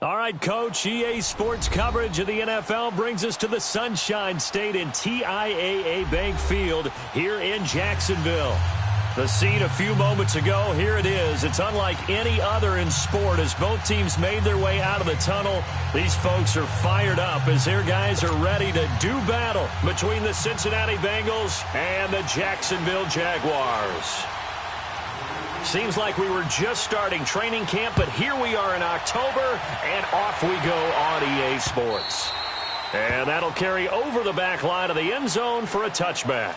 All right, Coach, EA Sports coverage of the NFL brings us to the Sunshine State in TIAA Bank Field here in Jacksonville. The scene a few moments ago, here it is. It's unlike any other in sport as both teams made their way out of the tunnel. These folks are fired up as their guys are ready to do battle between the Cincinnati Bengals and the Jacksonville Jaguars. Seems like we were just starting training camp, but here we are in October, and off we go on EA Sports. And that'll carry over the back line of the end zone for a touchback.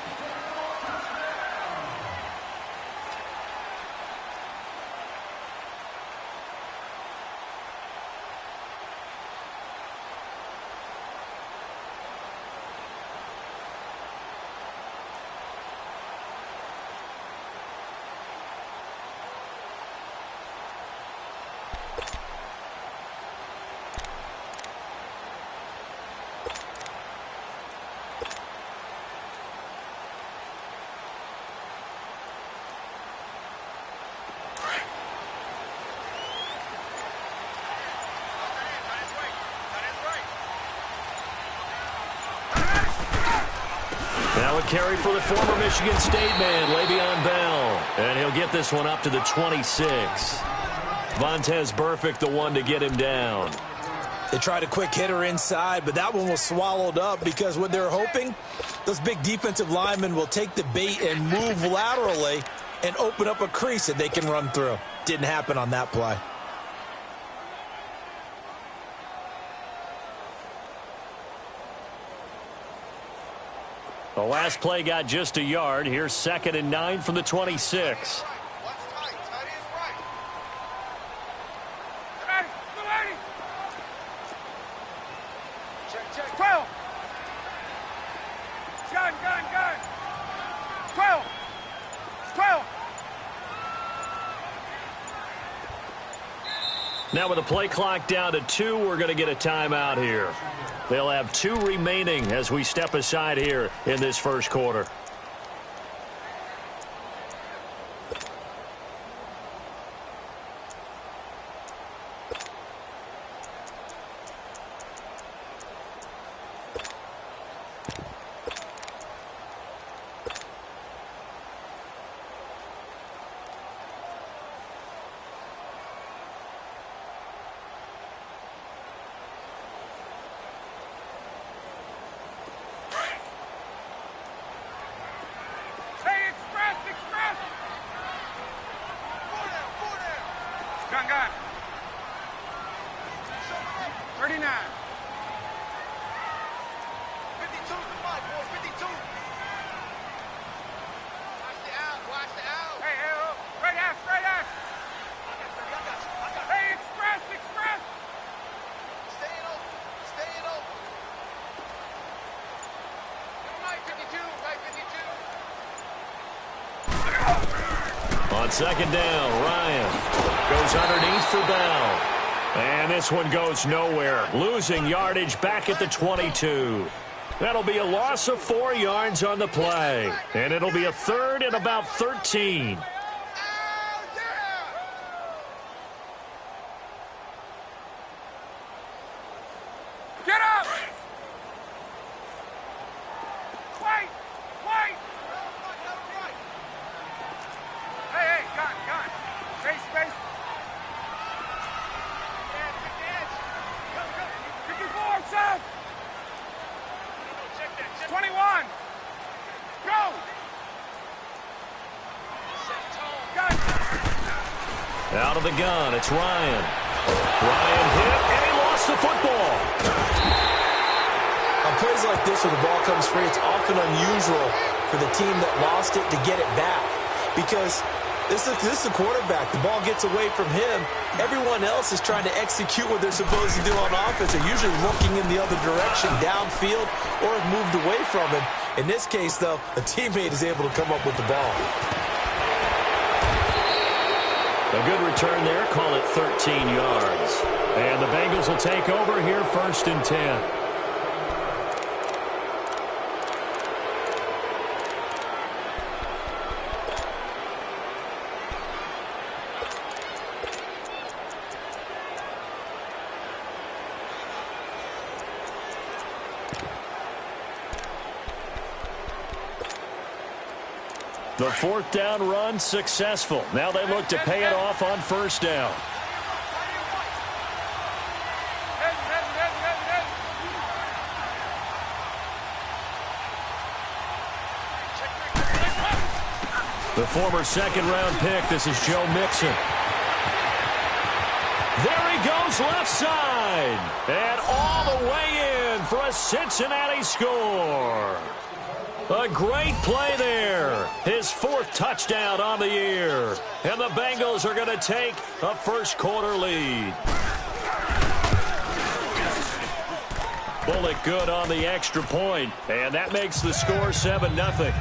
Now a carry for the former Michigan State man, Le'Veon Bell. And he'll get this one up to the 26. Vontaze Burfict, the one to get him down. They tried a quick hitter inside, but that one was swallowed up because what they're hoping, those big defensive linemen will take the bait and move laterally and open up a crease that they can run through. Didn't happen on that play. The last play got just a yard. Here's 2nd and 9 from the 26. Check. 12. Gun. 12. 12. Now with the play clock down to 2, we're going to get a timeout here. They'll have 2 remaining as we step aside here in this first quarter. Gun. 39. 52 to the mic, boys. 52. Watch the out. Hey, straight ass. I got you. Hey, express. Staying open. Right 52. On 2nd down, Ryan goes underneath for Bell. And this one goes nowhere. Losing yardage back at the 22. That'll be a loss of 4 yards on the play. And it'll be a 3rd and about 13. Get up! Wait! Hey, gun. Space. 54, son! 21! Go! Gun! Out of the gun, it's Ryan. Ryan hit, and he lost the football. On plays like this where the ball comes free, it's often unusual for the team that lost it to get it back. Because this is the quarterback. The ball gets away from him. Everyone else is trying to execute what they're supposed to do on offense. They're usually looking in the other direction, downfield, or have moved away from him. In this case, though, a teammate is able to come up with the ball. A good return there. Call it 13 yards. And the Bengals will take over here 1st and 10. The fourth down run successful. Now they look to pay it off on first down. The former second-round pick, this is Joe Mixon. There he goes left side. And all the way in for a Cincinnati score. A great play there. His fourth touchdown on the year. And the Bengals are going to take a first-quarter lead. Bullock good on the extra point. And that makes the score 7-0.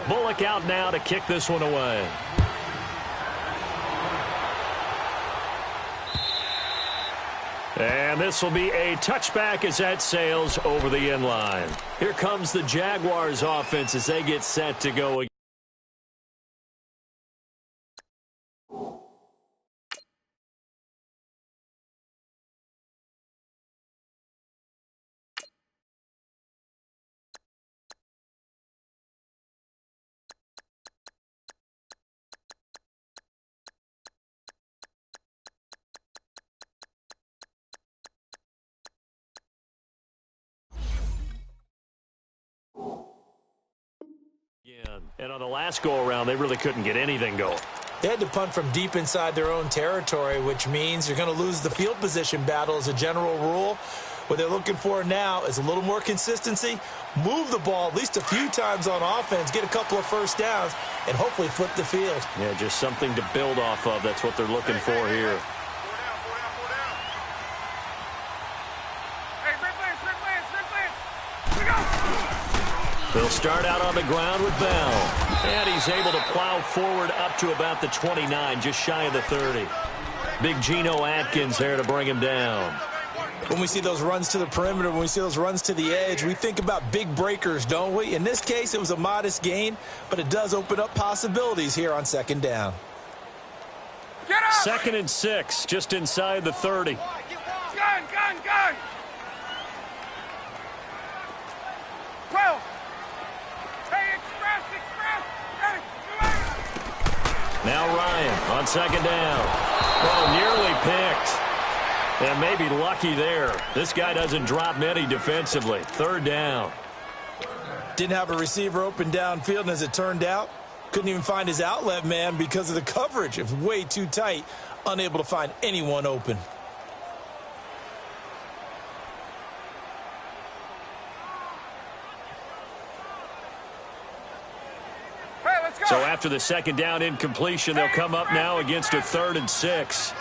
Bullock out now to kick this one away. And this will be a touchback as that sails over the end line. Here comes the Jaguars offense as they get set to go again. And on the last go-around, they really couldn't get anything going. They had to punt from deep inside their own territory, which means you're going to lose the field position battle as a general rule. What they're looking for now is a little more consistency, move the ball at least a few times on offense, get a couple of first downs, and hopefully flip the field. Yeah, just something to build off of. That's what they're looking for here. They'll start out on the ground with Bell. And he's able to plow forward up to about the 29, just shy of the 30. Big Geno Atkins there to bring him down. When we see those runs to the perimeter, when we see those runs to the edge, we think about big breakers, don't we? In this case, it was a modest gain, but it does open up possibilities here on second down. Get up! 2nd and 6, just inside the 30. Gun, gun, gun! 12. Now Ryan on second down. Oh, nearly picked. And maybe lucky there. This guy doesn't drop many defensively. 3rd down. Didn't have a receiver open downfield, and as it turned out, couldn't even find his outlet man because of the coverage. It was way too tight, unable to find anyone open. So after the second down incompletion, they'll come up now against a 3rd and 6.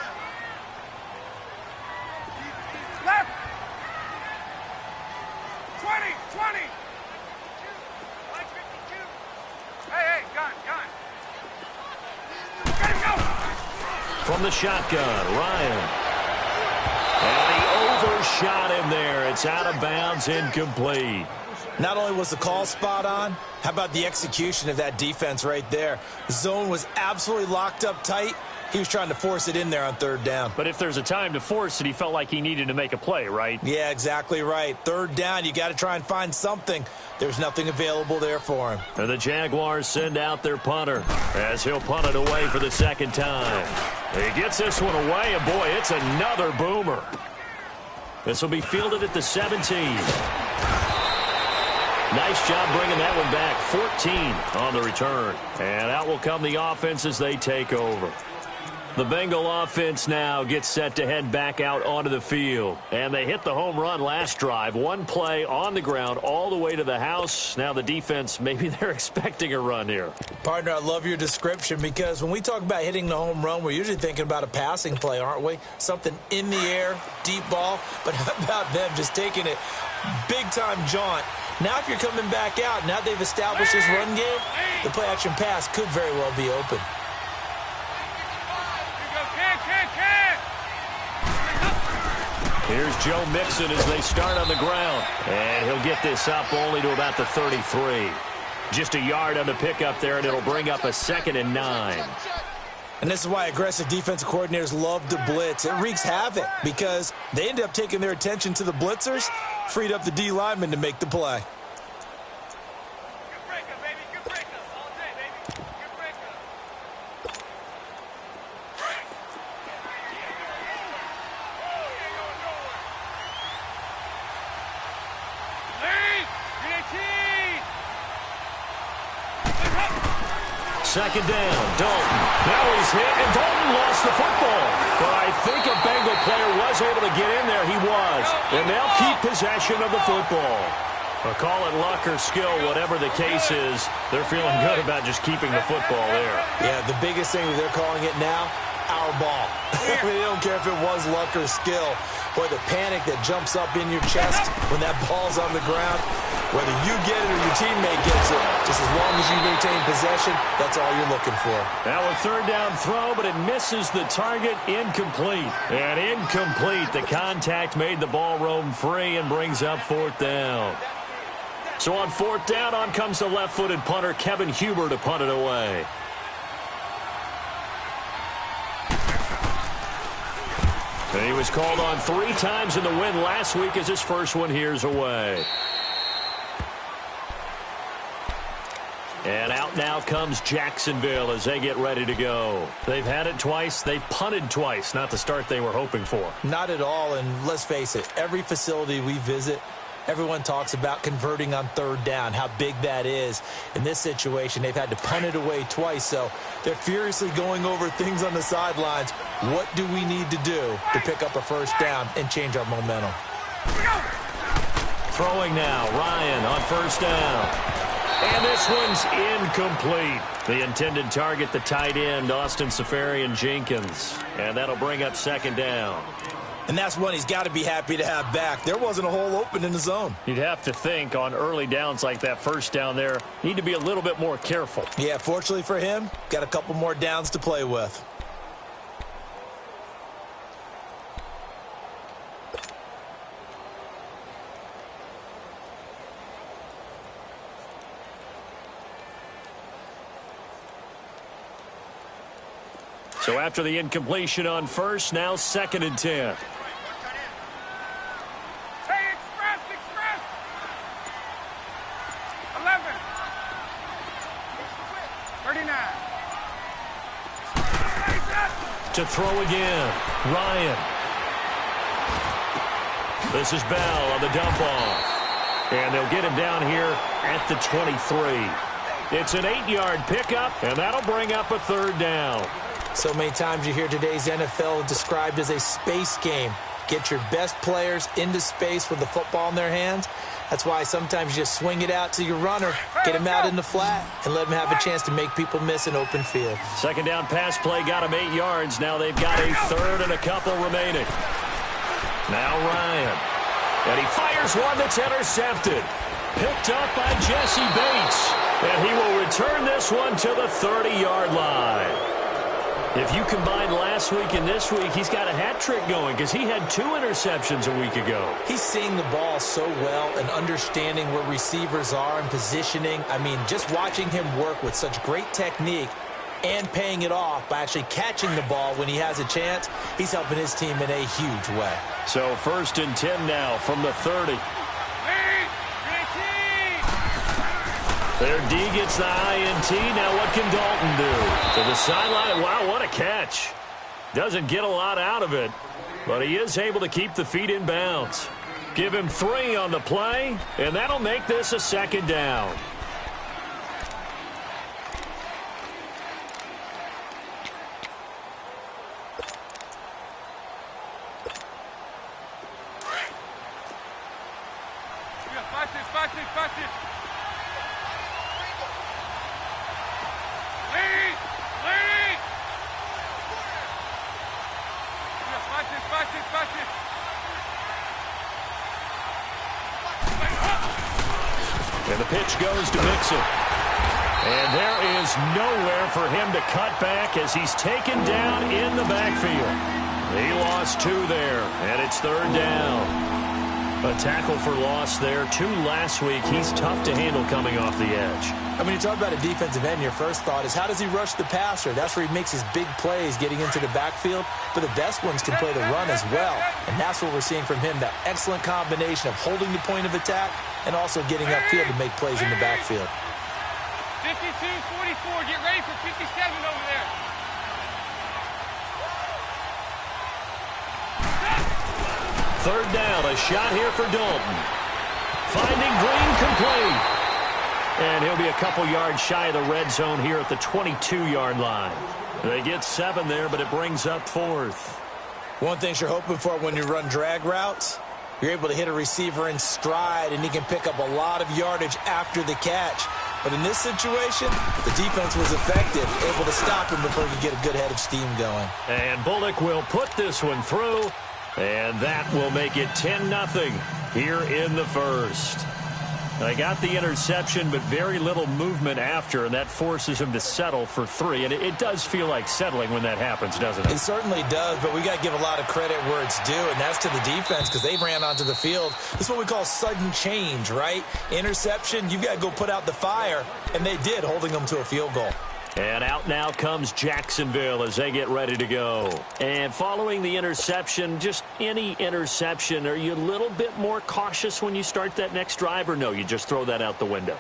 Left. 20. Hey, gun. Get him go. From the shotgun, Ryan. And he overshot him there. It's out of bounds, incomplete. Not only was the call spot on, how about the execution of that defense right there? The zone was absolutely locked up tight. He was trying to force it in there on 3rd down. But if there's a time to force it, he felt like he needed to make a play, right? Yeah, exactly right. 3rd down, you got to try and find something. There's nothing available there for him. And the Jaguars send out their punter as he'll punt it away for the 2nd time. He gets this one away, and boy, it's another boomer. This will be fielded at the 17. Nice job bringing that one back. 14 on the return. And out will come the offense as they take over. The Bengal offense now gets set to head back out onto the field. And they hit the home run last drive. One play on the ground all the way to the house. Now the defense, maybe they're expecting a run here. Partner, I love your description because when we talk about hitting the home run, we're usually thinking about a passing play, aren't we? Something in the air, deep ball. But how about them just taking it big-time jaunt? Now if you're coming back out, now they've established this run game, the play-action pass could very well be open. Here's Joe Mixon as they start on the ground. And he'll get this up only to about the 33. Just a yard on the pickup there, and it'll bring up a 2nd and 9. And this is why aggressive defensive coordinators love to blitz. It wreaks havoc because they end up taking their attention to the blitzers, freed up the D lineman to make the play. Good breaker, baby. Good breaker. All day, baby. Good breaker. Lead. Second down, Dalton. Now he's hit, and Dalton lost the football. But I think a Bengal player was able to get in there. He was. And they'll keep possession of the football. Or call it luck or skill, whatever the case is, they're feeling good about just keeping the football there. Yeah, the biggest thing that they're calling it now, our ball. I mean, they don't care if it was luck or skill. Boy, the panic that jumps up in your chest when that ball's on the ground, whether you get it or your teammate gets it, just as long as you maintain possession, that's all you're looking for. Now a third down throw, but it misses the target. Incomplete. And incomplete. The contact made the ball roam free and brings up fourth down. So on fourth down, on comes the left-footed punter, Kevin Huber, to punt it away. And he was called on 3 times in the win last week as his first one here's away. And out now comes Jacksonville as they get ready to go. They've had it twice. They've punted twice. Not the start they were hoping for. Not at all, and let's face it, every facility we visit, everyone talks about converting on third down, how big that is. In this situation, they've had to punt it away twice, so they're furiously going over things on the sidelines. What do we need to do to pick up a first down and change our momentum? Throwing now, Ryan on first down. And this one's incomplete. The intended target, the tight end, Austin Safarian-Jenkins. And that'll bring up second down. And that's one he's got to be happy to have back. There wasn't a hole open in the zone. You'd have to think on early downs like that first down there, need to be a little bit more careful. Yeah, fortunately for him, got a couple more downs to play with. So after the incompletion on first, now second and 10. Hey, express! 11. 39. To throw again, Ryan. This is Bell on the dump off. And they'll get him down here at the 23. It's an 8-yard pickup, and that'll bring up a third down. So many times you hear today's NFL described as a space game. Get your best players into space with the football in their hands. That's why sometimes you just swing it out to your runner, get him out in the flat, and let him have a chance to make people miss an open field. Second down pass play got him 8 yards. Now they've got a third and a couple remaining. Now Ryan. And he fires one that's intercepted. Picked up by Jesse Bates. And he will return this one to the 30-yard line. If you combine last week and this week, he's got a hat trick going because he had 2 interceptions a week ago. He's seeing the ball so well and understanding where receivers are and positioning. I mean, just watching him work with such great technique and paying it off by actually catching the ball when he has a chance, he's helping his team in a huge way. So first and 10 now from the 30. Their D gets the INT. Now what can Dalton do? To the sideline. Wow, what a catch. Doesn't get a lot out of it, but he is able to keep the feet in bounds. Give him 3 on the play, and that'll make this a second down. Watch this. And the pitch goes to Mixon. And there is nowhere for him to cut back as he's taken down in the backfield. He lost 2 there, and it's third down. A tackle for loss there. 2 last week. He's tough to handle coming off the edge. I mean, you talk about a defensive end, your first thought is how does he rush the passer? That's where he makes his big plays getting into the backfield. But the best ones can play the run as well. And that's what we're seeing from him, that excellent combination of holding the point of attack and also getting upfield to make plays in the backfield. 52-44. Get ready for 57 over there. Third down, a shot here for Dalton. Finding Green, complete. And he'll be a couple yards shy of the red zone here at the 22-yard line. They get 7 there, but it brings up 4th. One thing you're hoping for when you run drag routes, you're able to hit a receiver in stride, and he can pick up a lot of yardage after the catch. But in this situation, the defense was effective, able to stop him before he could get a good head of steam going. And Bullock will put this one through. And that will make it 10-0 here in the first. They got the interception, but very little movement after, and that forces him to settle for 3. And it does feel like settling when that happens, doesn't it? It certainly does, but we got to give a lot of credit where it's due, and that's to the defense because they ran onto the field. This is what we call sudden change, right? Interception, you've got to go put out the fire, and they did, holding them to a field goal. And out now comes Jacksonville as they get ready to go. And following the interception, just any interception, are you a little bit more cautious when you start that next drive, or no, you just throw that out the window?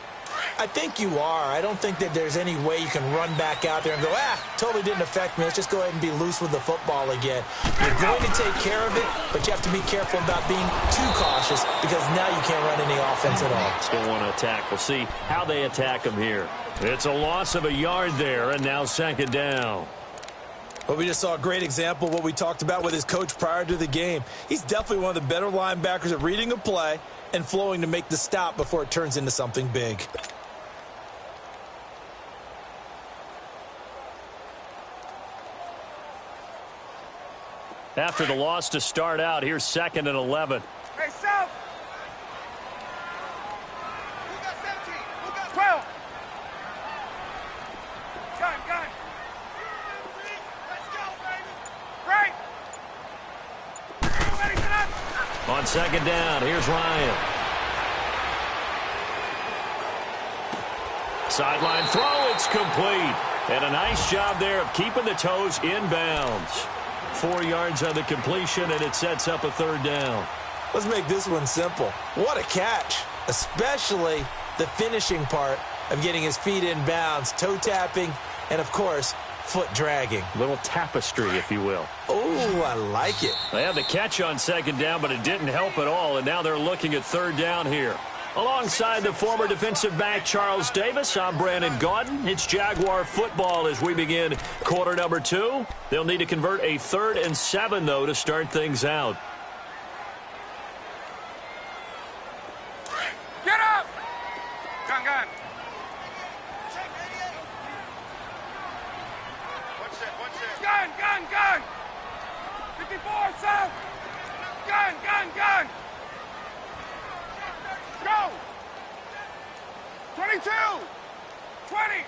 I think you are. I don't think that there's any way you can run back out there and go, totally didn't affect me. Let's just go ahead and be loose with the football again. You're going to take care of it, but you have to be careful about being too cautious because now you can't run any offense at all. Still want to attack. We'll see how they attack them here. It's a loss of a yard there, and now 2nd down. Well, we just saw a great example of what we talked about with his coach prior to the game. He's definitely one of the better linebackers at reading a play and flowing to make the stop before it turns into something big. After the loss to start out, here's 2nd and 11. Hey, South. Who got 17? Who got 12? Gun. Let's go, baby. Right. Ready for that? On 2nd down, here's Ryan. Sideline throw, it's complete. And a nice job there of keeping the toes in bounds. 4 yards on the completion, and it sets up a 3rd down. Let's make this one simple. What a catch, especially the finishing part of getting his feet in bounds, toe tapping, and, of course, foot dragging. Little tapestry, if you will. Oh, I like it. They had the catch on 2nd down, but it didn't help at all, and now they're looking at 3rd down here. Alongside the former defensive back Charles Davis, I'm Brandon Gaudin. It's Jaguar football as we begin quarter number 2. They'll need to convert a 3rd and 7, though, to start things out. Get up! Gun. Watch that. Gun. 54, South. Gun. Go! 22! 20!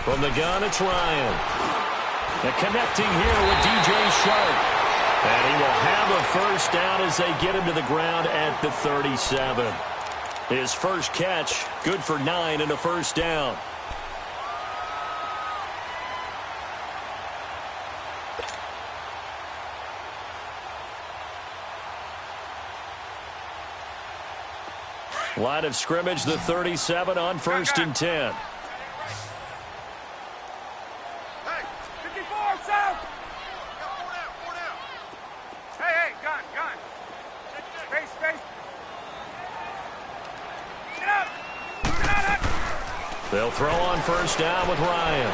From the gun, it's Ryan. And connecting here with DJ Shark. And he will have a 1st down as they get him to the ground at the 37. His first catch, good for 9 and a 1st down. Line of scrimmage, the 37 on 1st and 10. Hey, 54, South! Four down. Hey, gun. Space. Get up! They'll throw on 1st down with Ryan.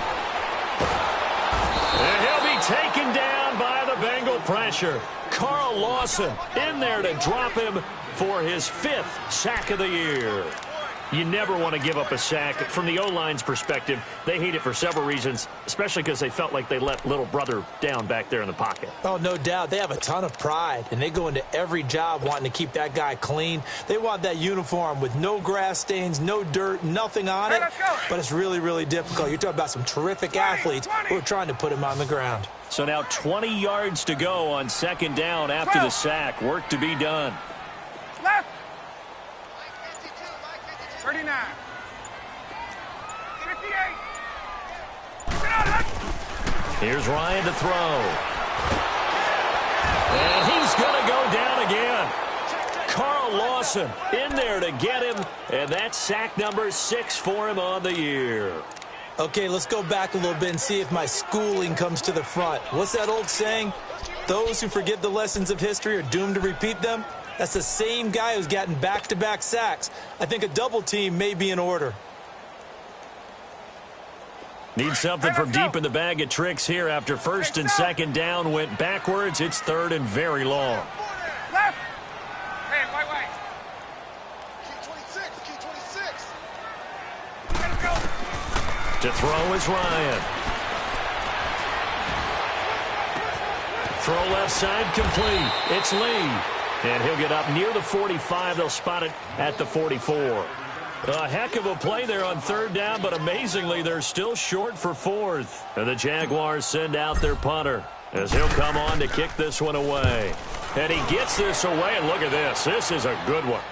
And he'll be taken down by the Bengal pressure. Carl Lawson in there to drop him for his 5th sack of the year. You never want to give up a sack. From the O-line's perspective, they hate it for several reasons, especially because they felt like they let little brother down back there in the pocket. Oh, no doubt. They have a ton of pride, and they go into every job wanting to keep that guy clean. They want that uniform with no grass stains, no dirt, nothing on it. But it's really, really difficult. You're talking about some terrific athletes who are trying to put him on the ground. So now 20 yards to go on 2nd down after the sack. Work to be done. 39. 58. Here's Ryan to throw. And he's going to go down again. Carl Lawson in there to get him, and that's sack number 6 for him on the year. Okay, let's go back a little bit and see if my schooling comes to the front. What's that old saying? Those who forget the lessons of history are doomed to repeat them. That's the same guy who's gotten back-to-back sacks. I think a double team may be in order. Need something from deep in the bag of tricks here after first and second down went backwards. It's third and very long. Left. Hey, white. Key 26, key 26. Let's go. To throw is Ryan. Throw left side complete. It's Lee. And he'll get up near the 45. They'll spot it at the 44. A heck of a play there on third down, but amazingly, they're still short for fourth. And the Jaguars send out their punter as he'll come on to kick this one away. And he gets this away, and look at this. This is a good one.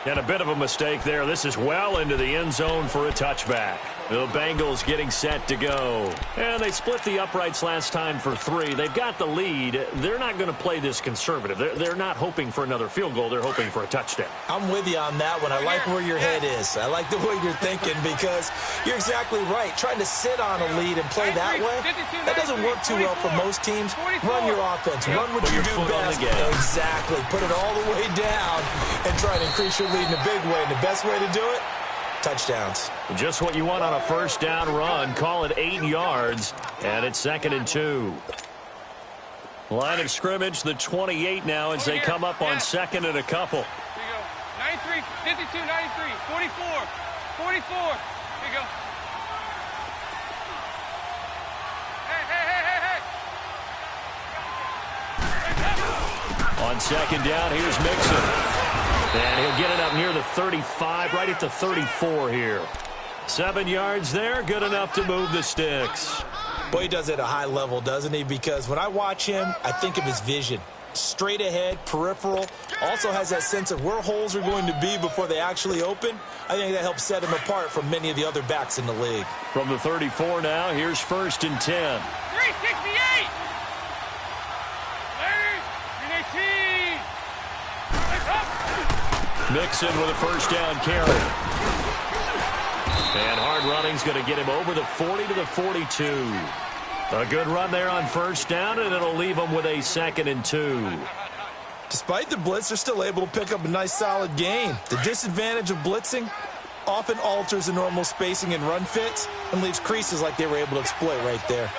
And a bit of a mistake there. This is well into the end zone for a touchback. The Bengals getting set to go. And they split the uprights last time for 3. They've got the lead. They're not going to play this conservative. They're not hoping for another field goal. They're hoping for a touchdown. I'm with you on that one. I like where your head is. I like the way you're thinking because you're exactly right. Trying to sit on a lead and play that way, that doesn't work too well for most teams. Run your offense. Run what you do best. Exactly. Put it all the way down and try to increase your lead in a big way. And the best way to do it? Touchdowns. Just what you want on a first down run. Call it 8 yards, and it's 2nd and 2. Line of scrimmage, the 28 now as they come up on 2nd and a couple. Here you go. 93, 52, 93, 44, 44. Here you go. Hey. On 2nd down, here's Mixon. And he'll get it up near the 35, right at the 34 here. 7 yards there, good enough to move the sticks. Boy, he does it at a high level, doesn't he? Because when I watch him, I think of his vision. Straight ahead, peripheral. Also has that sense of where holes are going to be before they actually open. I think that helps set him apart from many of the other backs in the league. From the 34 now, here's 1st and 10. 368. Mixon with a first down carry. And hard running's going to get him over the 40 to the 42. A good run there on first down, and it'll leave him with a 2nd and 2. Despite the blitz, they're still able to pick up a nice solid gain. The disadvantage of blitzing often alters the normal spacing and run fits and leaves creases like they were able to exploit right there.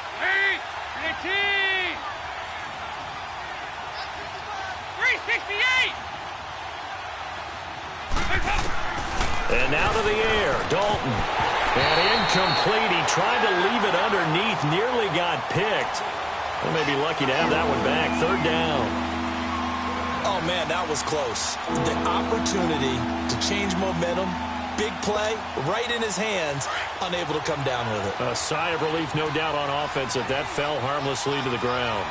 368. And now to the air, Dalton. And incomplete. He tried to leave it underneath, nearly got picked. They may be lucky to have that one back. 3rd down. Oh, man, that was close. The opportunity to change momentum, big play, right in his hands, unable to come down with it. A sigh of relief, no doubt, on offense if that fell harmlessly to the ground.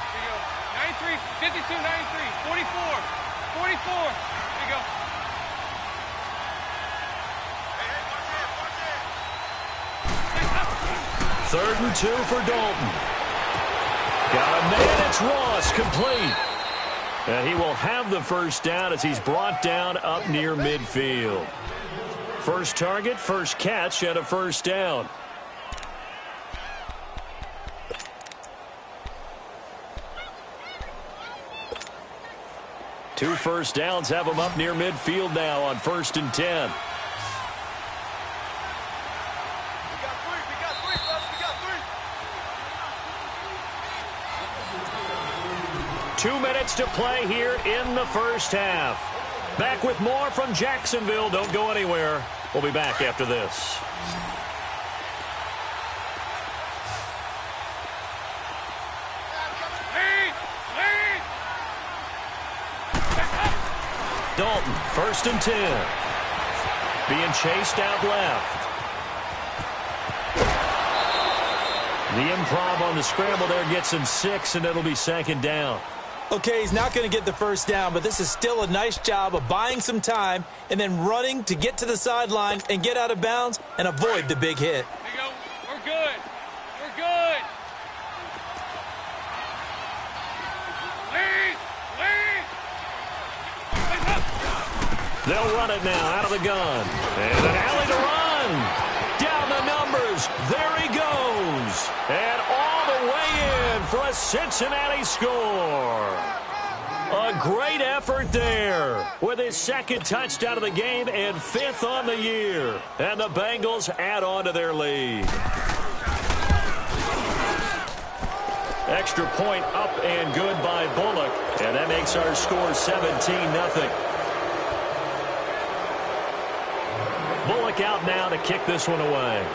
93, 52, 93, 44, 44. Here you go. 3rd and 2 for Dalton. Got a man, it's Ross, complete. And he will have the first down as he's brought down up near midfield. First target, first catch, and a first down. Two first downs have him up near midfield now on 1st and 10. We got three, fellas. We got 3. 2 minutes to play here in the first half. Back with more from Jacksonville. Don't go anywhere. We'll be back after this. Dalton, 1st and 10. Being chased out left. The improv on the scramble there gets him 6, and it'll be 2nd down. Okay, he's not going to get the first down, but this is still a nice job of buying some time and then running to get to the sideline and get out of bounds and avoid the big hit. There you go. We're good. We're good. Lead. They'll run it now out of the gun. And an alley to run. Down the numbers. There he goes. And all the way in for a Cincinnati score. A great effort there with his second touchdown of the game and 5th on the year. And the Bengals add on to their lead. Extra point up and good by Bullock. And that makes our score 17-0. Bullock out now to kick this one away.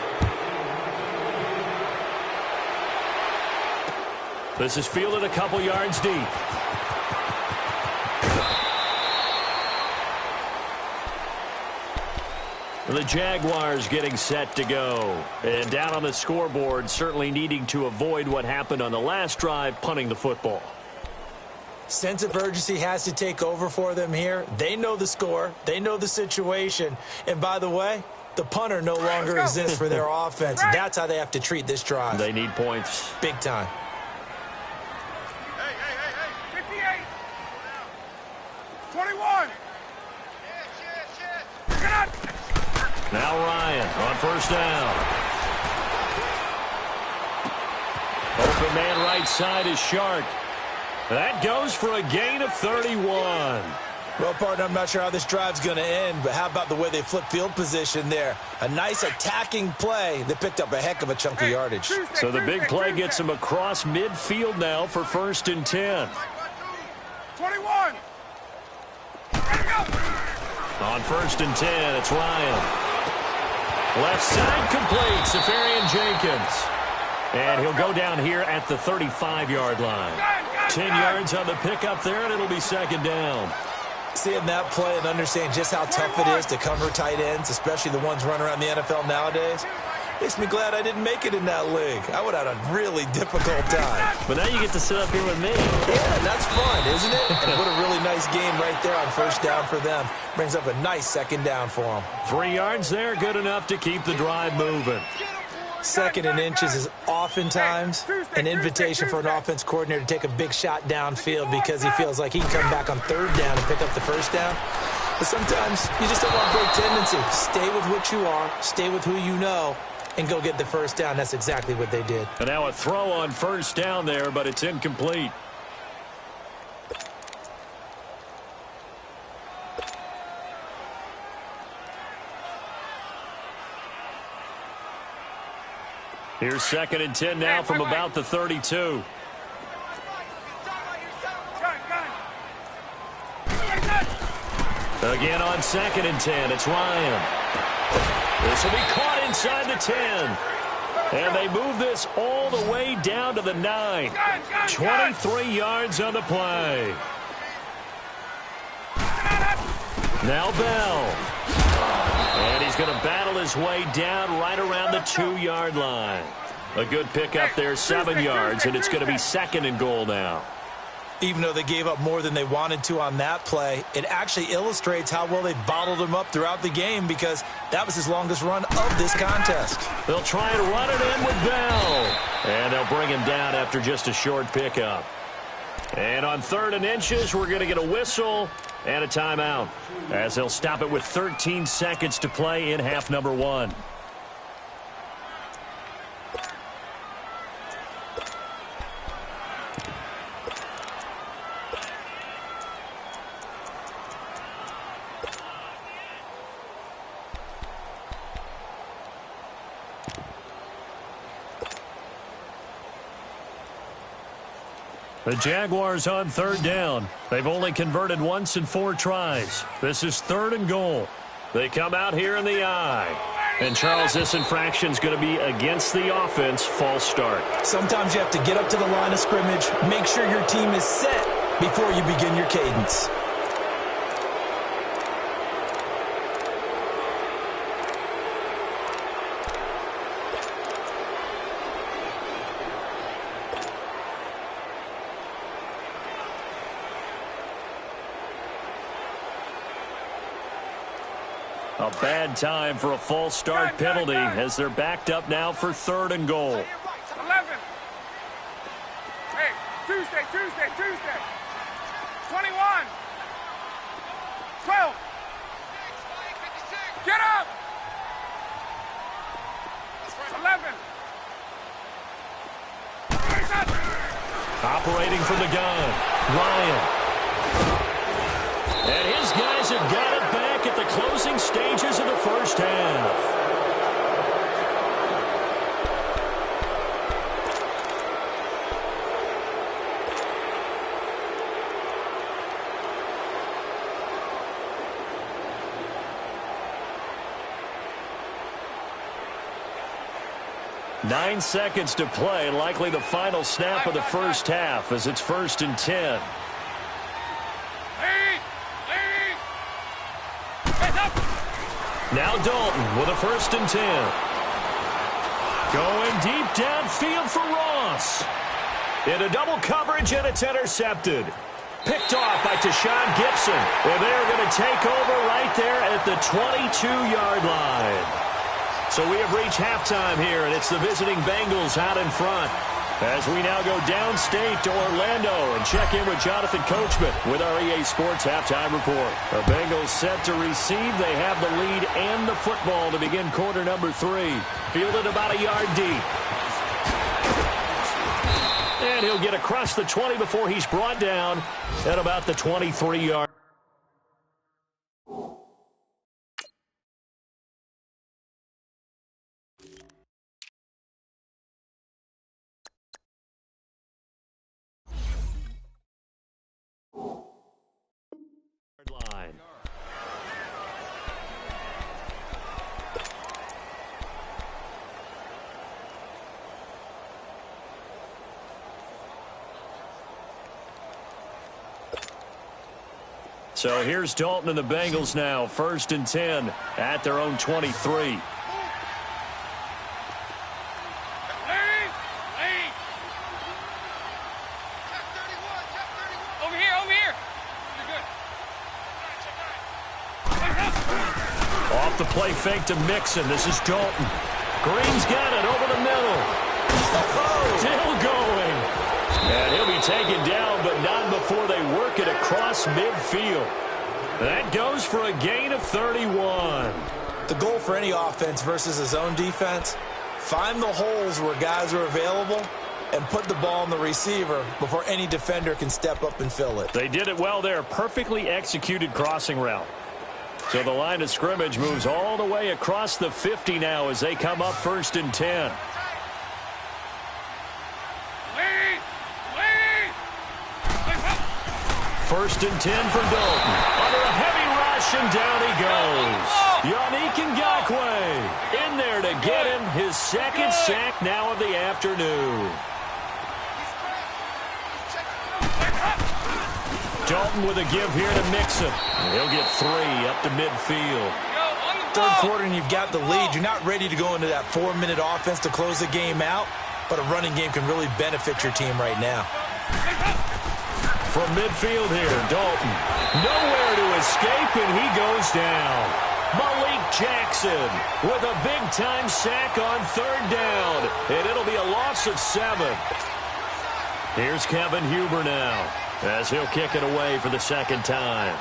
This is fielded a couple yards deep. The Jaguars getting set to go. And down on the scoreboard, certainly needing to avoid what happened on the last drive, punting the football. Sense of urgency has to take over for them here. They know the score. They know the situation. And by the way, the punter no longer exists for their offense. That's how they have to treat this drive. They need points. Big time. Hey. 58. 21. Get up. Now Ryan on first down. Open man right side is Shark. That goes for a gain of 31. Well, partner, I'm not sure how this drive's going to end, but how about the way they flip field position there? A nice attacking play that picked up a heck of a chunk of yardage. So the big play gets him across midfield now for 1st and 10. 21. On 1st and 10, it's Ryan. Left side complete, Safarian Jenkins. And he'll go down here at the 35-yard line. 10 yards on the pickup there, and it'll be 2nd down. Seeing that play and understanding just how tough it is to cover tight ends, especially the ones running around the NFL nowadays, makes me glad I didn't make it in that league. I would have had a really difficult time. But now you get to sit up here with me. Yeah, that's fun, isn't it? And what a really nice game right there on first down for them. Brings up a nice 2nd down for them. 3 yards there, good enough to keep the drive moving. 2nd and inches is oftentimes an invitation for an offense coordinator to take a big shot downfield because he feels like he can come back on 3rd down and pick up the first down. But sometimes you just don't want great tendency. Stay with what you are, stay with who you know, and go get the first down. That's exactly what they did. And now a throw on first down there, but it's incomplete. Here's 2nd and 10 now from about the 32. Again on 2nd and 10, it's Ryan. This will be caught inside the 10. And they move this all the way down to the 9. 23 yards on the play. Now Bell. And he's going to battle his way down right around the 2-yard line. A good pickup there, 7 yards, and it's going to be 2nd and goal now. Even though they gave up more than they wanted to on that play, it actually illustrates how well they bottled him up throughout the game because that was his longest run of this contest. They'll try and run it in with Bell. And they'll bring him down after just a short pickup. And on 3rd and inches, we're going to get a whistle and a timeout as they'll stop it with 13 seconds to play in half number 1. The Jaguars on 3rd down. They've only converted once in 4 tries. This is 3rd and goal. They come out here in the eye. And, Charles, this infraction's going to be against the offense. False start. Sometimes you have to get up to the line of scrimmage, make sure your team is set before you begin your cadence. A bad time for a false start penalty as they're backed up now for 3rd and goal. 11. Hey, Tuesday. 21. 12. Get up. 11. Operating from the gun, Ryan. And his guys have got it back at the closing stages of the first half. Nine seconds to play, likely the final snap of the first half as it's 1st and 10. Now Dalton with a 1st and 10. Going deep downfield for Ross. Into double coverage, and it's intercepted. Picked off by Tashawn Gibson. And they're going to take over right there at the 22-yard line. So we have reached halftime here, and it's the visiting Bengals out in front. As we now go downstate to Orlando and check in with Jonathan Coachman with our EA Sports Halftime Report. The Bengals set to receive. They have the lead and the football to begin quarter number 3. Fielded about a yard deep. And he'll get across the 20 before he's brought down at about the 23-yard. Line. So here's Dalton and the Bengals now, 1st and 10 at their own 23. The play fake to Mixon. This is Dalton. Green's got it over the middle. Still going. And he'll be taken down, but not before they work it across midfield. That goes for a gain of 31. The goal for any offense versus his own defense, find the holes where guys are available and put the ball on the receiver before any defender can step up and fill it. They did it well there. Perfectly executed crossing route. So the line of scrimmage moves all the way across the 50 now as they come up 1st and 10. First and 10 for Dalton. Under a heavy rush, and down he goes. Yannick Ngakoue in there to get him his 2nd sack now of the afternoon. Dalton with a give here to Mixon. He'll get 3 up to midfield. 3rd quarter and you've got the lead. You're not ready to go into that 4-minute offense to close the game out, but a running game can really benefit your team right now. From midfield here, Dalton. Nowhere to escape, and he goes down. Malik Jackson with a big-time sack on 3rd down, and it'll be a loss of 7. Here's Kevin Huber now, as he'll kick it away for the 2nd time.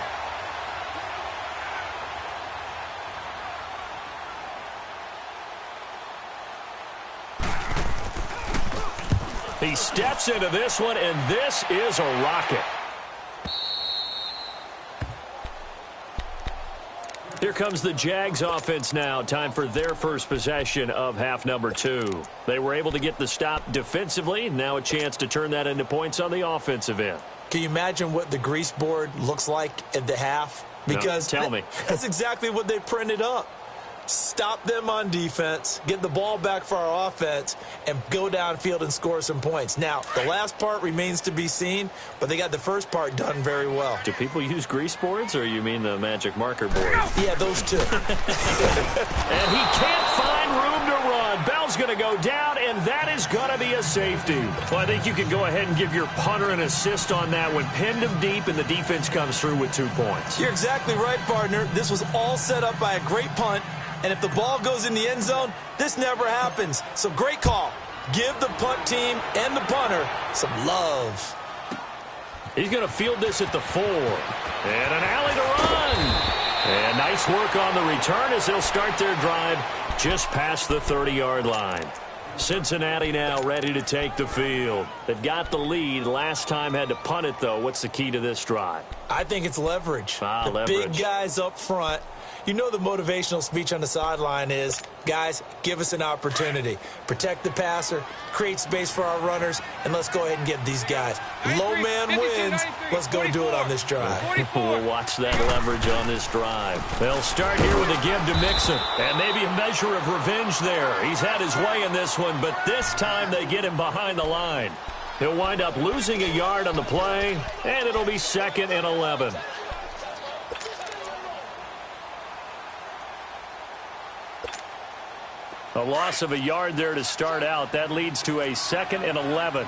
He steps into this one, and this is a rocket. Here comes the Jags offense now. Time for their first possession of half number 2. They were able to get the stop defensively. Now a chance to turn that into points on the offensive end. Can you imagine what the grease board looks like at the half? Because no, tell me. That's exactly what they printed up. Stop them on defense, get the ball back for our offense, and go downfield and score some points. Now, the last part remains to be seen, but they got the first part done very well. Do people use grease boards, or you mean the magic marker board? Yeah, those two. And he can't find room to run. Bell's going to go down, and that is going to be a safety. Well, I think you can go ahead and give your punter an assist on that one. Pinned him deep, and the defense comes through with 2 points. You're exactly right, partner. This was all set up by a great punt, and if the ball goes in the end zone, this never happens. So great call. Give the punt team and the punter some love. He's going to field this at the 4. And an alley to run. And nice work on the return as they'll start their drive just past the 30-yard line. Cincinnati now ready to take the field. They've got the lead. Last time had to punt it, though. What's the key to this drive? I think it's leverage. Leverage. Big guys up front. You know the motivational speech on the sideline is, guys, give us an opportunity. Protect the passer, create space for our runners, and let's go ahead and get these guys. Low man wins. Let's go do it on this drive. We'll watch that leverage on this drive. They'll start here with a give to Mixon. And maybe a measure of revenge there. He's had his way in this one, but this time they get him behind the line. He'll wind up losing a yard on the play, and it'll be 2nd and 11. A loss of a yard there to start out. That leads to a 2nd and 11.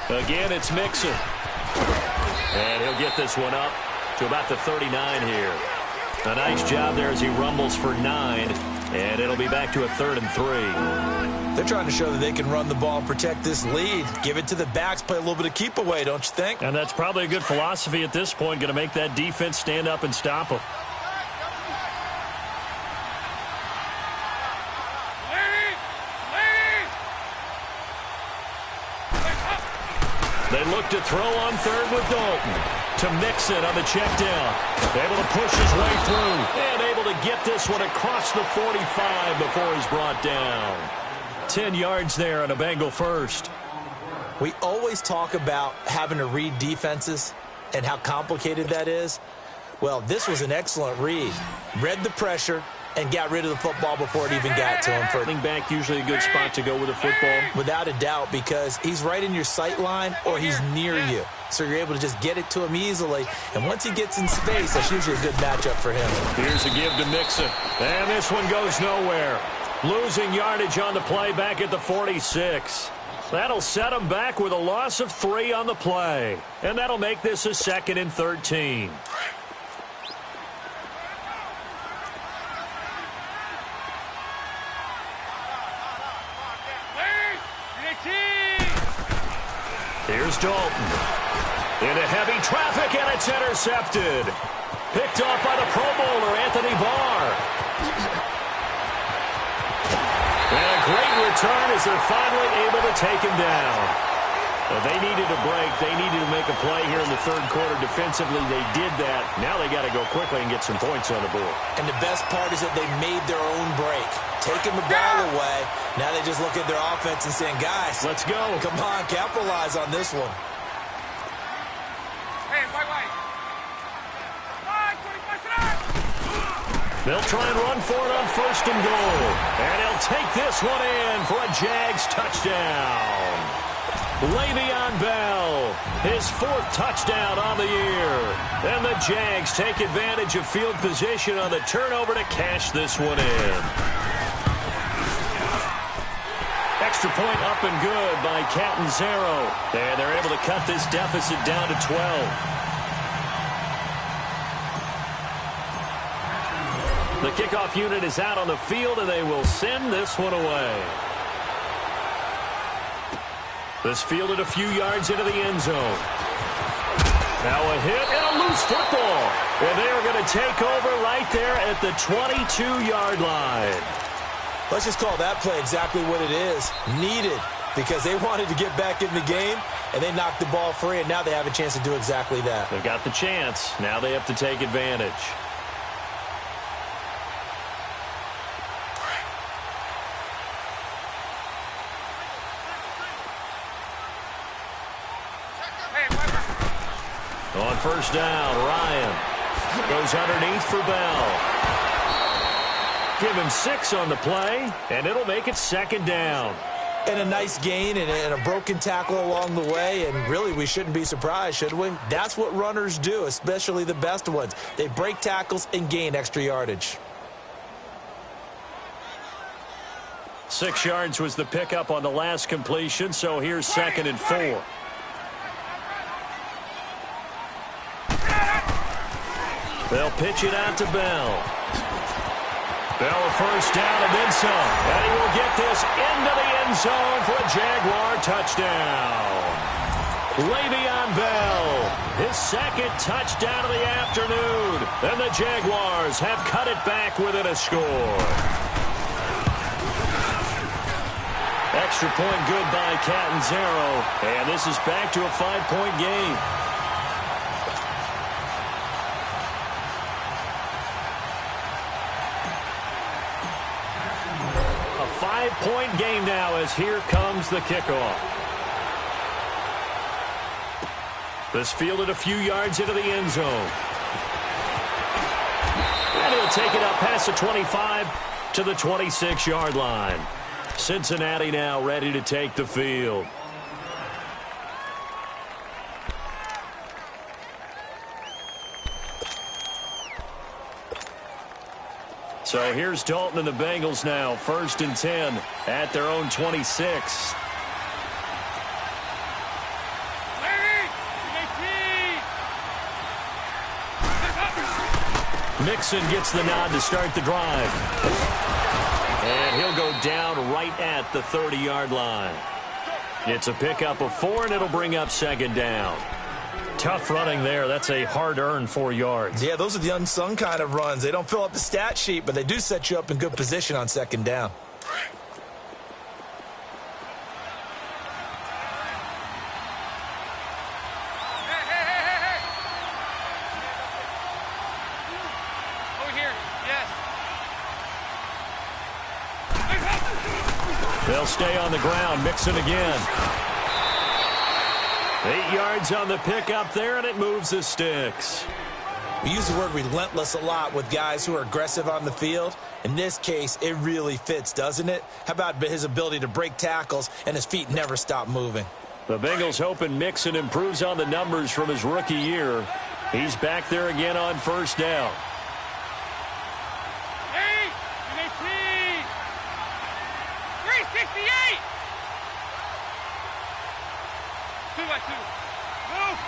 Again, it's Mixon. And he'll get this one up to about the 39 here. A nice job there as he rumbles for 9. And it'll be back to a 3rd and 3. They're trying to show that they can run the ball and protect this lead. Give it to the backs, play a little bit of keep away, don't you think? And that's probably a good philosophy at this point, going to make that defense stand up and stop them. They look to throw on 3rd with Dalton. To Mixon on the check down. Able to push his way through. And able to get this one across the 45 before he's brought down. 10 yards there on a Bengal first. We always talk about having to read defenses and how complicated that is. Well, this was an excellent read. Read the pressure and got rid of the football before it even got to him. Running back, usually a good spot to go with a football. Without a doubt, because he's right in your sight line or he's near you. So you're able to just get it to him easily. And once he gets in space, that's usually a good matchup for him. Here's a give to Mixon. And this one goes nowhere. Losing yardage on the play back at the 46. That'll set him back with a loss of 3 on the play. And that'll make this a 2nd and 13. Here's Dalton. Into heavy traffic, and it's intercepted. Picked off by the Pro Bowler, Anthony Barr. And a great return as they're finally able to take him down. They needed a break. They needed to make a play here in the 3rd quarter. Defensively, they did that. Now they got to go quickly and get some points on the board. And the best part is that they made their own break. Taking the ball away. Now they just look at their offense and saying, guys, let's go. Come on, capitalize on this one. Hey, white. They'll try and run for it on 1st and goal. And he'll take this one in for a Jags touchdown. Le'Veon Bell, his 4th touchdown on the year. And the Jags take advantage of field position on the turnover to cash this one in. Extra point up and good by Catanzaro. And they're able to cut this deficit down to 12. The kickoff unit is out on the field, and they will send this one away. This fielded a few yards into the end zone. Now a hit and a loose football. And they are going to take over right there at the 22-yard line. Let's just call that play exactly what it is. Needed, because they wanted to get back in the game, and they knocked the ball free, and now they have a chance to do exactly that. They've got the chance. Now they have to take advantage. On 1st down, Ryan goes underneath for Bell. Give him 6 on the play, and it'll make it 2nd down. And a nice gain and a broken tackle along the way, and really we shouldn't be surprised, should we? That's what runners do, especially the best ones. They break tackles and gain extra yardage. 6 yards was the pickup on the last completion, so here's 2nd and 4. They'll pitch it out to Bell. Bell a first down and then some. And he will get this into the end zone for a Jaguar touchdown. Le'Veon Bell, his 2nd touchdown of the afternoon. And the Jaguars have cut it back within a score. Extra point good by Catanzaro. And this is back to a 5-point game. A 5-point game now as here comes the kickoff. This fielded a few yards into the end zone. And he'll take it up past the 25 to the 26-yard line. Cincinnati now ready to take the field. So here's Dalton and the Bengals now. 1st and 10 at their own 26. Mixon gets the nod to start the drive. And he'll go down right at the 30-yard line. It's a pickup of 4, and it'll bring up 2nd down. Tough running there. That's a hard-earned 4 yards. Yeah, those are the unsung kind of runs. They don't fill up the stat sheet, but they do set you up in good position on 2nd down. They'll stay on the ground. Mixon again. 8 yards on the pickup there, and it moves the sticks. We use the word relentless a lot with guys who are aggressive on the field. In this case, it really fits, doesn't it? How about his ability to break tackles and his feet never stop moving? The Bengals hoping Mixon improves on the numbers from his rookie year. He's back there again on 1st down. 368! 2-by-2. Move!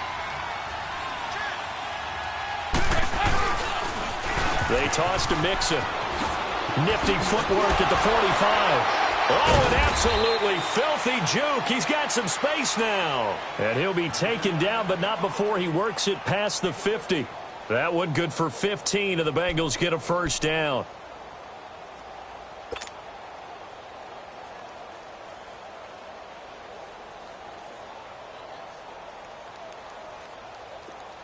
They toss to Mixon. Nifty footwork at the 45. Oh, an absolutely filthy juke. He's got some space now. And he'll be taken down, but not before he works it past the 50. That one good for 15, and the Bengals get a 1st down.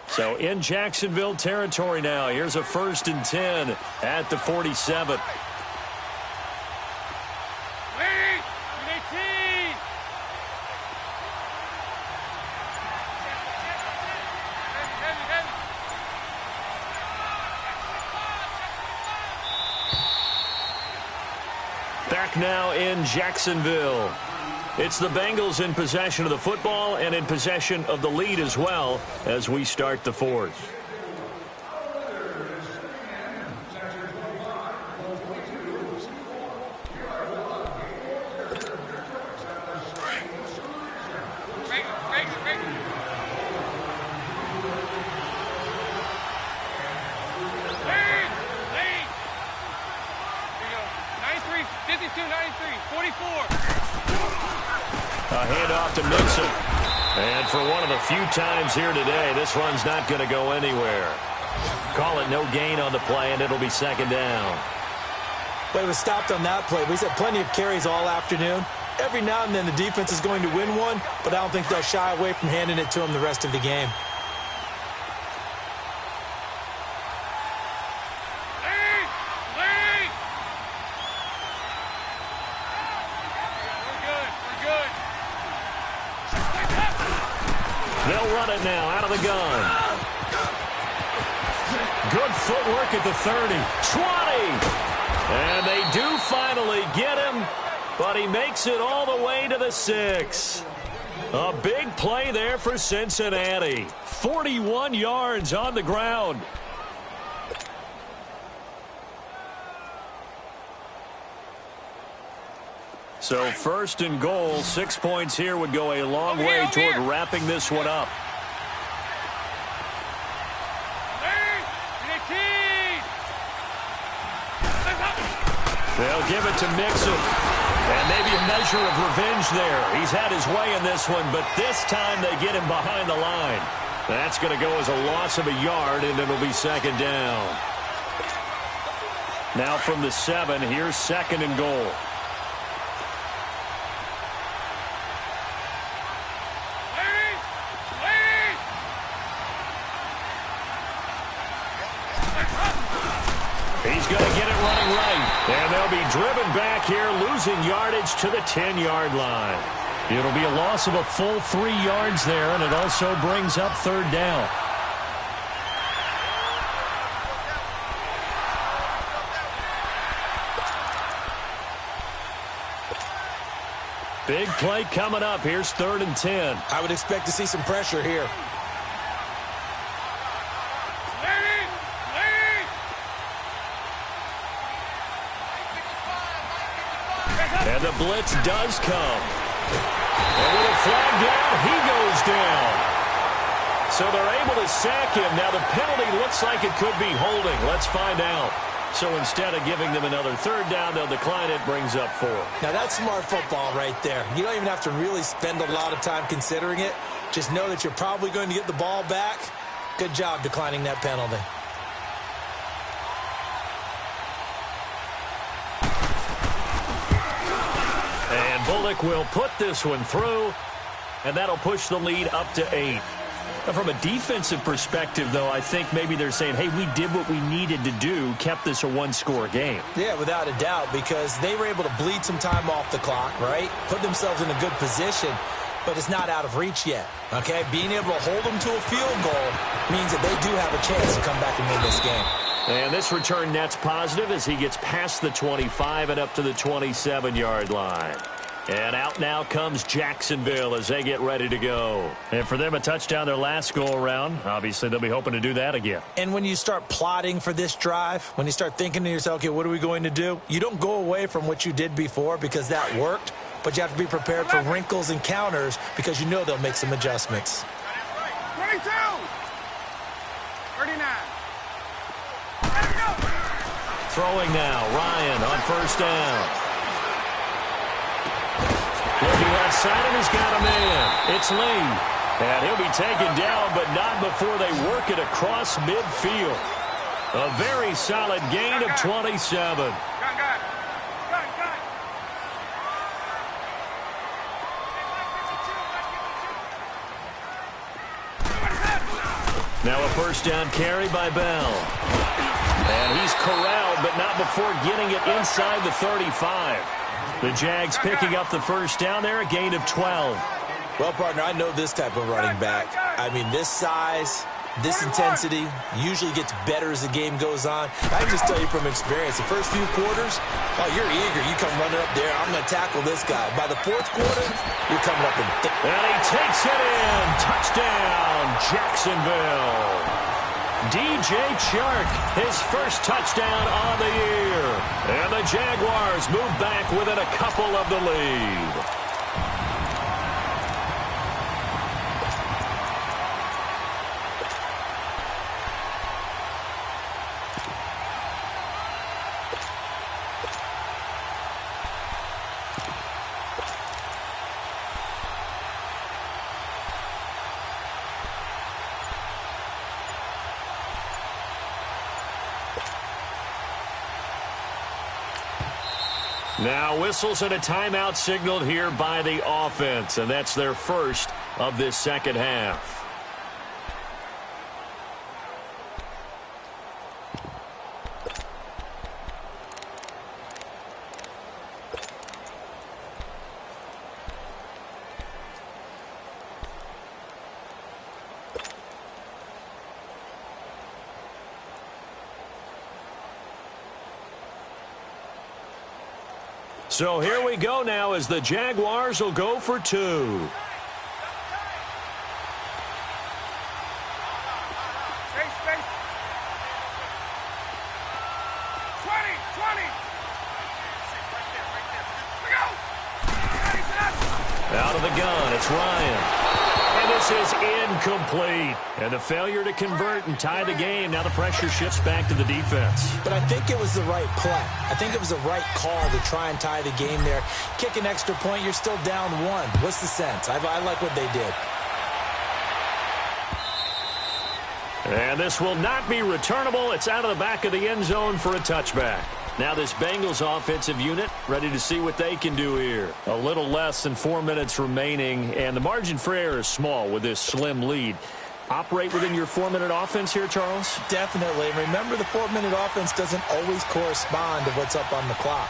So in Jacksonville territory now. Here's a 1st and 10 at the 47. Back now in Jacksonville. It's the Bengals in possession of the football and in possession of the lead as well as we start the 4th. To Mixon. And for one of the few times here today, this run's not going to go anywhere. Call it no gain on the play, and it'll be 2nd down. Well, it was stopped on that play. We've had plenty of carries all afternoon. Every now and then the defense is going to win one, but I don't think they'll shy away from handing it to him the rest of the game. Now out of the gun. Good footwork at the 30, 20. And they do finally get him. but he makes it all the way to the 6. A big play there for Cincinnati. 41 yards on the ground. So first and goal, 6 points here would go a long way toward wrapping this one up. They'll give it to Mixon. And maybe a measure of revenge there. He's had his way in this one, but this time they get him behind the line. That's going to go as a loss of a yard, and it'll be second down. Now from the 7, here's second and goal. He's going to get it running right. And they'll be driven back here, losing yardage to the 10-yard line. It'll be a loss of a full 3 yards there, and it also brings up third down. Big play coming up. Here's third and 10. I would expect to see some pressure here. And the blitz does come. And with a flag down, he goes down. So they're able to sack him. Now the penalty looks like it could be holding. Let's find out. So instead of giving them another third down, they'll decline it. Brings up 4. Now that's smart football right there. You don't even have to really spend a lot of time considering it. Just know that you're probably going to get the ball back. Good job declining that penalty. And Bullock will put this one through, and that'll push the lead up to 8. Now, from a defensive perspective, though, I think maybe they're saying, hey, we did what we needed to do, kept this a one-score game. Yeah, without a doubt, because they were able to bleed some time off the clock, right? Put themselves in a good position, but it's not out of reach yet, okay? Being able to hold them to a field goal means that they do have a chance to come back and win this game. And this return net's positive as he gets past the 25 and up to the 27-yard line. And out now comes Jacksonville as they get ready to go. And for them, a touchdown their last go-around. Obviously, they'll be hoping to do that again. And when you start plotting for this drive, when you start thinking to yourself, okay, what are we going to do? You don't go away from what you did before because that worked, but you have to be prepared for wrinkles and counters because you know they'll make some adjustments. 22! 39. Throwing now, Ryan on first down. Looking left side, and he's got a man. It's Lee. And he'll be taken down, but not before they work it across midfield. A very solid gain of 27. Now a first down carry by Bell. And he's corralled, but not before getting it inside the 35. The Jags picking up the first down there, a gain of 12. Well, partner, I know this type of running back. I mean, this size, this intensity usually gets better as the game goes on. I can just tell you from experience, the first few quarters, oh, you're eager. You come running up there. I'm going to tackle this guy. By the fourth quarter, you're coming up and he takes it in. Touchdown, Jacksonville. DJ Chark, his first touchdown on the year. And the Jaguars move back within a couple of the lead. Now whistles and a timeout signaled here by the offense, and that's their first of this second half. So here we go now as the Jaguars will go for 2. Space. 20. We go. Out of the gun, it's Ryan. And this is incomplete. And the failure to convert and tie the game. Now the pressure shifts back to the defense. But I think it was the right play. I think it was the right call to try and tie the game there. Kick an extra point, you're still down 1. What's the sense? I like what they did. And this will not be returnable. It's out of the back of the end zone for a touchback. Now this Bengals offensive unit ready to see what they can do here. A little less than 4 minutes remaining, and the margin for error is small with this slim lead. Operate within your 4-minute offense here, Charles? Definitely. Remember, the 4-minute offense doesn't always correspond to what's up on the clock.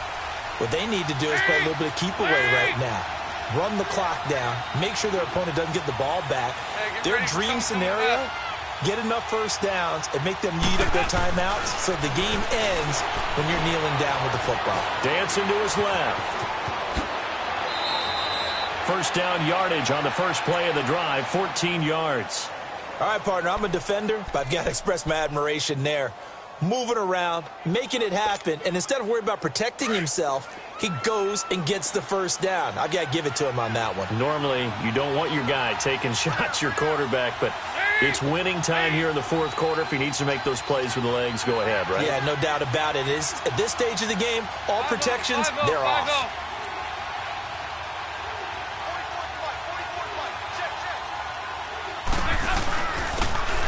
What they need to do is play a little bit of keep away right now. Run the clock down. Make sure their opponent doesn't get the ball back. Their dream scenario, get enough first downs and make them eat up their timeouts so the game ends when you're kneeling down with the football. Dancing to his left. First down yardage on the first play of the drive, 14 yards. All right, partner, I'm a defender, but I've got to express my admiration there. Moving around, making it happen, and instead of worrying about protecting himself, he goes and gets the first down. I've got to give it to him on that one. Normally, you don't want your guy taking shots, your quarterback, but it's winning time here in the fourth quarter. If he needs to make those plays with the legs, go ahead, right? Yeah, no doubt about it. At this stage of the game, all protections, they're off.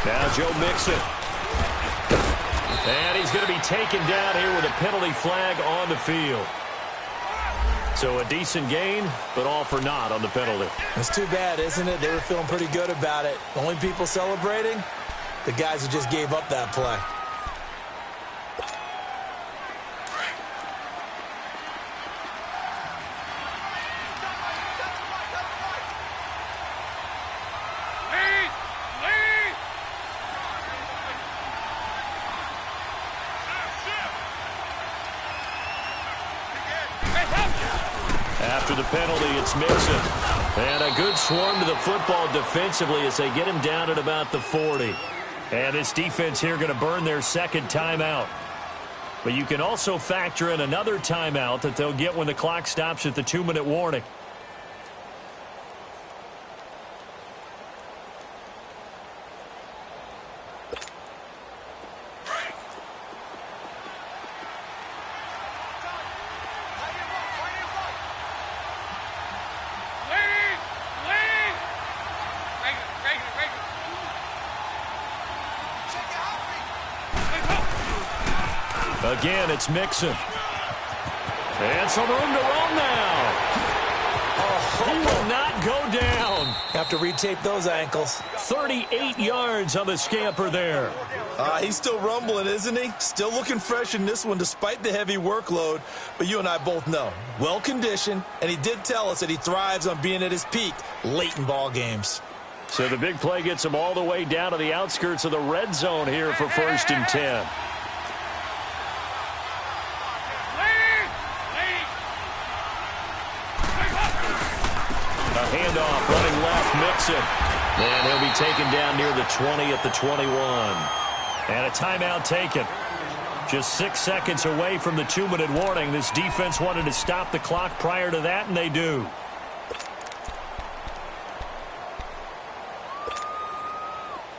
Now Joe Mixon. And he's going to be taken down here with a penalty flag on the field. So a decent gain, but all for naught on the penalty. It's too bad, isn't it? They were feeling pretty good about it. The only people celebrating, the guys who just gave up that play. After the penalty, it's Mixon. And a good swarm to the football defensively as they get him down at about the 40. And this defense here going to burn their second timeout. But you can also factor in another timeout that they'll get when the clock stops at the 2-minute warning. Again, it's Mixon. And some room to run now. He will not go down. Have to retape those ankles. 38 yards on the scamper there. He's still rumbling, isn't he? Still looking fresh in this one despite the heavy workload. But you and I both know, well-conditioned, and he did tell us that he thrives on being at his peak late in ball games. So the big play gets him all the way down to the outskirts of the red zone here for 1st and 10. Handoff, running left, Mixon. And he'll be taken down near the 20 at the 21. And a timeout taken. Just 6 seconds away from the 2-minute warning. This defense wanted to stop the clock prior to that, and they do.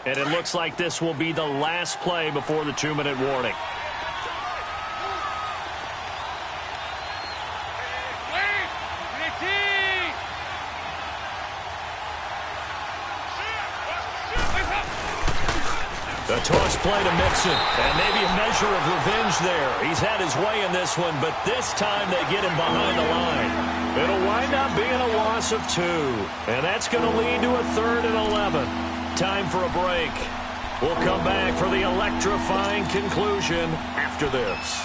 And it looks like this will be the last play before the 2-minute warning. The toss play to Mixon, and maybe a measure of revenge there. He's had his way in this one, but this time they get him behind the line. It'll wind up being a loss of 2, and that's going to lead to a 3rd and 11. Time for a break. We'll come back for the electrifying conclusion after this.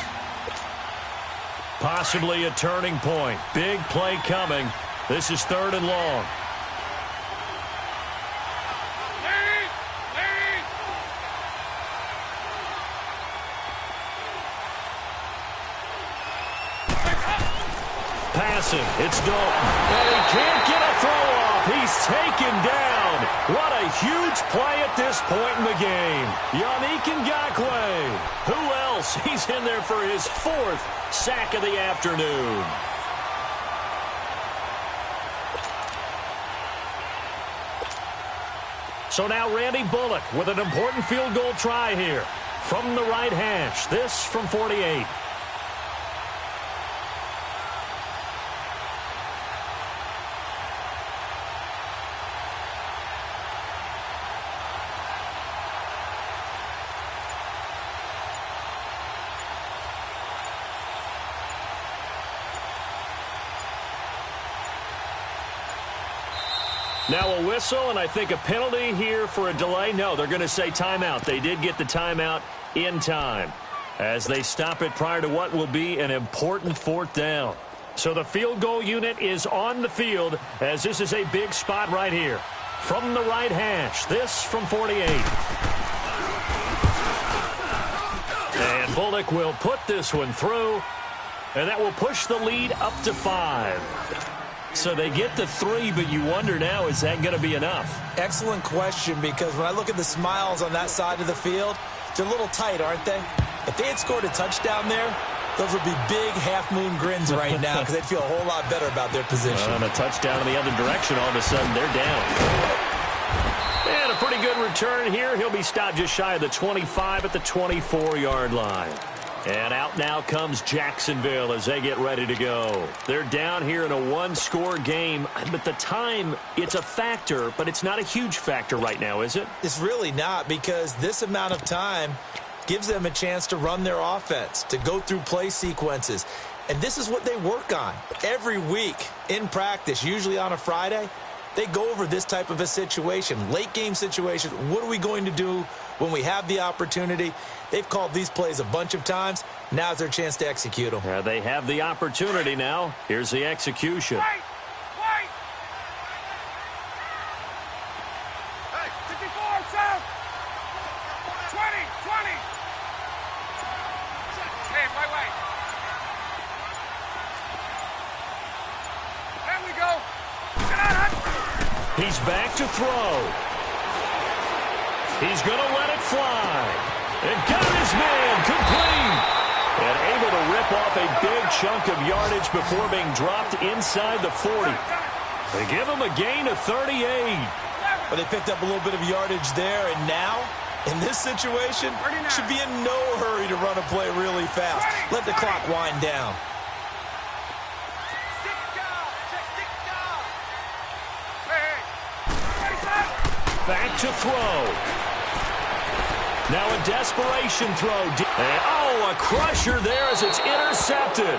Possibly a turning point. Big play coming. This is 3rd and long. passing. It's Dalton. And he can't get a throw off. He's taken down. What a huge play at this point in the game. Yannick Ngakoue. Who else? He's in there for his 4th sack of the afternoon. So now Randy Bullock with an important field goal try here. From the right hash. This from 48. Now a whistle, and I think a penalty here for a delay. No, they're going to say timeout. They did get the timeout in time as they stop it prior to what will be an important 4th down. So the field goal unit is on the field as this is a big spot right here. From the right hash, this from 48. And Bullock will put this one through, and that will push the lead up to 5. So they get to 3, but you wonder now, is that going to be enough? Excellent question, because when I look at the smiles on that side of the field, they're a little tight, aren't they? If they had scored a touchdown there, those would be big half-moon grins right now because they'd feel a whole lot better about their position. On a touchdown in the other direction, all of a sudden they're down. And a pretty good return here. He'll be stopped just shy of the 25 at the 24-yard line. And out now comes Jacksonville as they get ready to go. They're down here in a 1-score game, but the time, it's a factor, but it's not a huge factor right now, is it? It's really not, because this amount of time gives them a chance to run their offense, to go through play sequences. And this is what they work on every week in practice, usually on a Friday. They go over this type of a situation, late game situation. What are we going to do when we have the opportunity? They've called these plays a bunch of times. Now's their chance to execute them. They have the opportunity now. Here's the execution. Wait! 54, south! 20! Hey, wait. There we go. He's back to throw. He's going to let it fly. And got his man complete. And able to rip off a big chunk of yardage before being dropped inside the 40. They give him a gain of 38. But they picked up a little bit of yardage there, and now, in this situation, should be in no hurry to run a play really fast. Let the clock wind down. Back to throw. Now a desperation throw. A crusher there as it's intercepted.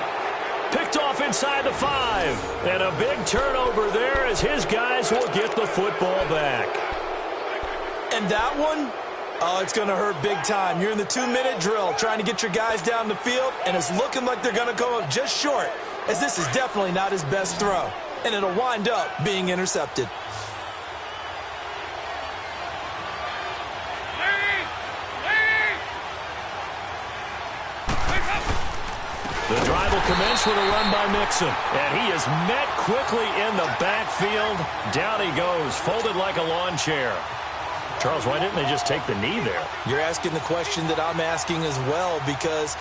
Picked off inside the 5. And a big turnover there as his guys will get the football back. And that one, it's going to hurt big time. You're in the 2-minute drill trying to get your guys down the field, and it's looking like they're going to go up just short, as this is definitely not his best throw. And it'll wind up being intercepted. The drive will commence with a run by Mixon. And he is met quickly in the backfield. Down he goes, folded like a lawn chair. Charles, why didn't they just take the knee there? You're asking the question that I'm asking as well, because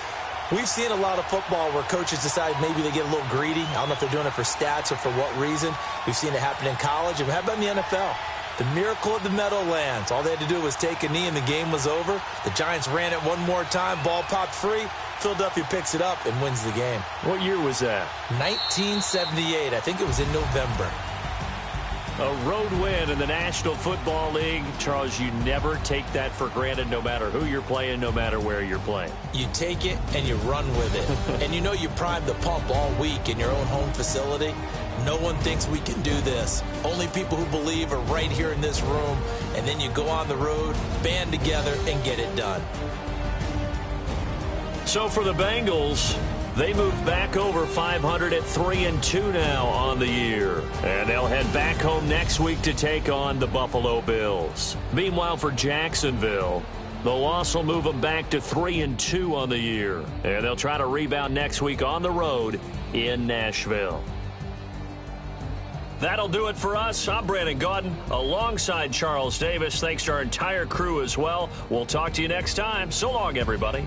we've seen a lot of football where coaches decide maybe they get a little greedy. I don't know if they're doing it for stats or for what reason. We've seen it happen in college. And how about in the NFL? The miracle of the Meadowlands. All they had to do was take a knee and the game was over. The Giants ran it one more time. Ball popped free. Philadelphia picks it up and wins the game. What year was that? 1978. I think it was in November. A road win in the National Football League. Charles, you never take that for granted no matter who you're playing, no matter where you're playing. You take it and you run with it. And you know you primed the pump all week in your own home facility. No one thinks we can do this. Only people who believe are right here in this room. And then you go on the road, band together, and get it done. So for the Bengals, they move back over 500 at 3-2 now on the year. And they'll head back home next week to take on the Buffalo Bills. Meanwhile, for Jacksonville, The loss will move them back to 3-2 on the year. And they'll try to rebound next week on the road in Nashville. That'll do it for us. I'm Brandon Gaudin alongside Charles Davis. Thanks to our entire crew as well. We'll talk to you next time. So long, everybody.